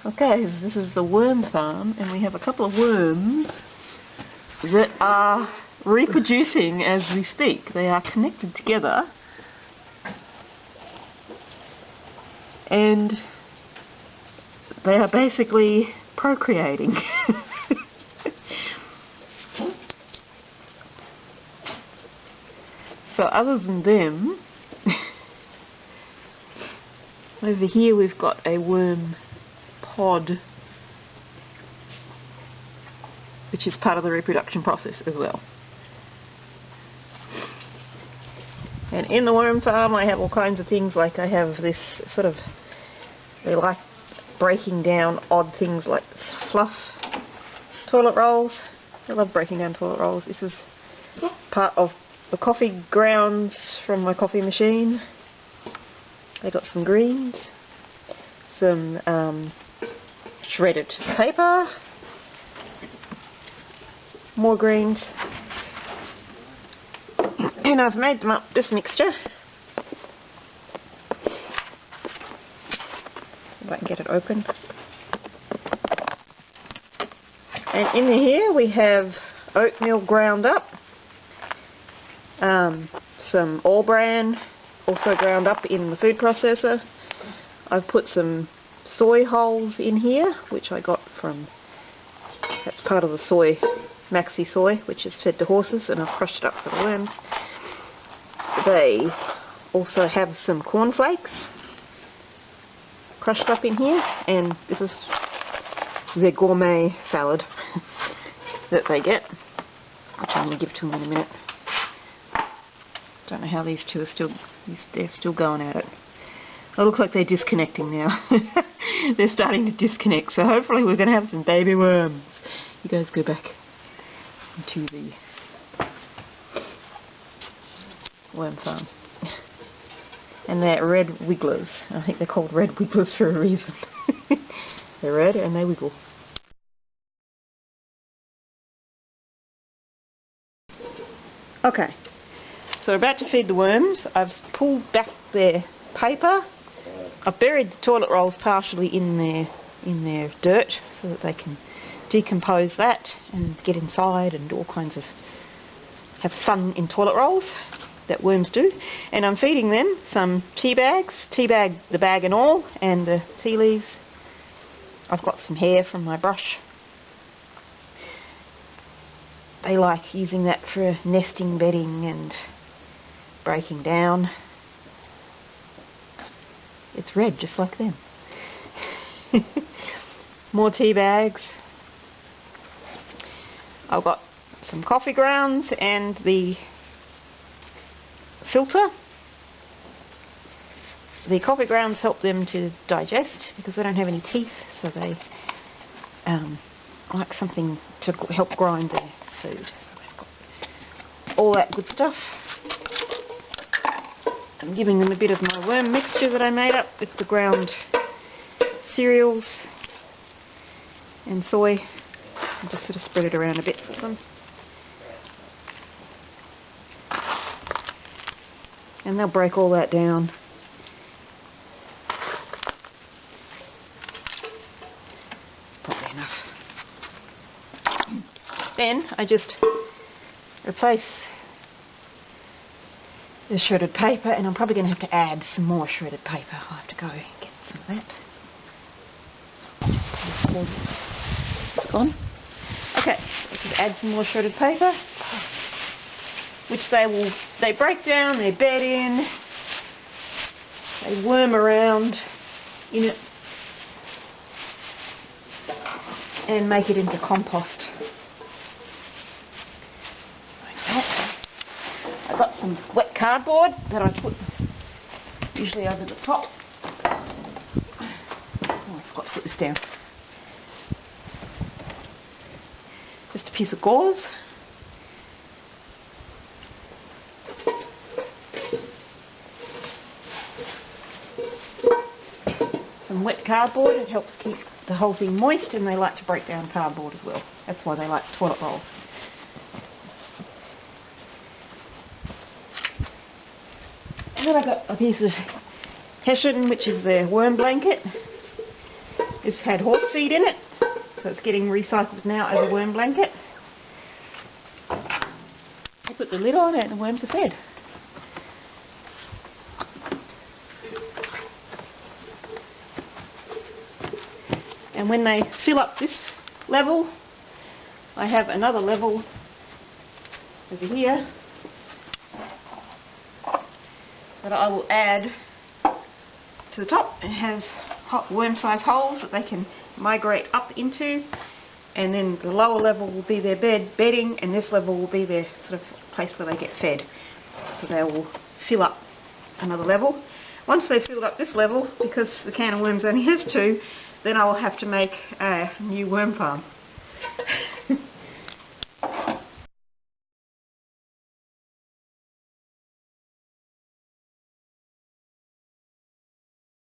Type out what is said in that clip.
Okay, this is the worm farm, and we have a couple of worms that are reproducing as we speak. They are connected together, and they are basically procreating. So other than them, over here we've got a worm pod, which is part of the reproduction process as well. And in the worm farm I have all kinds of things, like I have this sort of, they like breaking down odd things like fluff toilet rolls. I love breaking down toilet rolls. This is part of the coffee grounds from my coffee machine. They got some greens, some shredded paper, more greens, and I've made them up, this mixture. If I can get it open. And in here we have oatmeal ground up, some all bran also ground up in the food processor. I've put some soy hulls in here, which I got from, that's part of the soy, Maxi soy, which is fed to horses, and I've crushed it up for the worms. They also have some cornflakes crushed up in here, and this is their gourmet salad that they get, which I'm going to give to them in a minute. Don't know how these two are still, they're still going at it. It looks like they're disconnecting now. They're starting to disconnect, so hopefully we're going to have some baby worms. You guys go back into the worm farm. And they're red wigglers. I think they're called red wigglers for a reason. They're red and they wiggle. Okay, so we're about to feed the worms. I've pulled back their paper. I've buried the toilet rolls partially in their dirt so that they can decompose that and get inside and do all kinds of, have fun in toilet rolls that worms do. And I'm feeding them some tea bags, the bag and all, and the tea leaves. I've got some hair from my brush. They like using that for nesting, bedding and breaking down. It's red, just like them. More tea bags. I've got some coffee grounds and the filter. The coffee grounds help them to digest because they don't have any teeth, so they like something to help grind their food. So they've got all that good stuff. I'm giving them a bit of my worm mixture that I made up with the ground cereals and soy. And just sort of spread it around a bit for them. And they'll break all that down. That's probably enough. Then I just replace the shredded paper, and I'm probably going to have to add some more shredded paper. I'll have to go and get some of that. Just pause it. It's gone. Okay, let's just add some more shredded paper, which they break down, they bed in, they worm around in it and make it into compost. Like that. I've got some wet cardboard that I put usually over the top. Oh, I forgot to put this down. Just a piece of gauze. Some wet cardboard, it helps keep the whole thing moist, and they like to break down cardboard as well. That's why they like toilet rolls. And then I've got a piece of hessian, which is their worm blanket. This had horse feed in it, so it's getting recycled now as a worm blanket. I put the lid on it and the worms are fed. And when they fill up this level, I have another level over here that I will add to the top. It has hot worm-sized holes that they can migrate up into, and then the lower level will be their bedding, and this level will be their sort of place where they get fed. So they will fill up another level. Once they've filled up this level, because the can of worms only has 2, then I will have to make a new worm farm.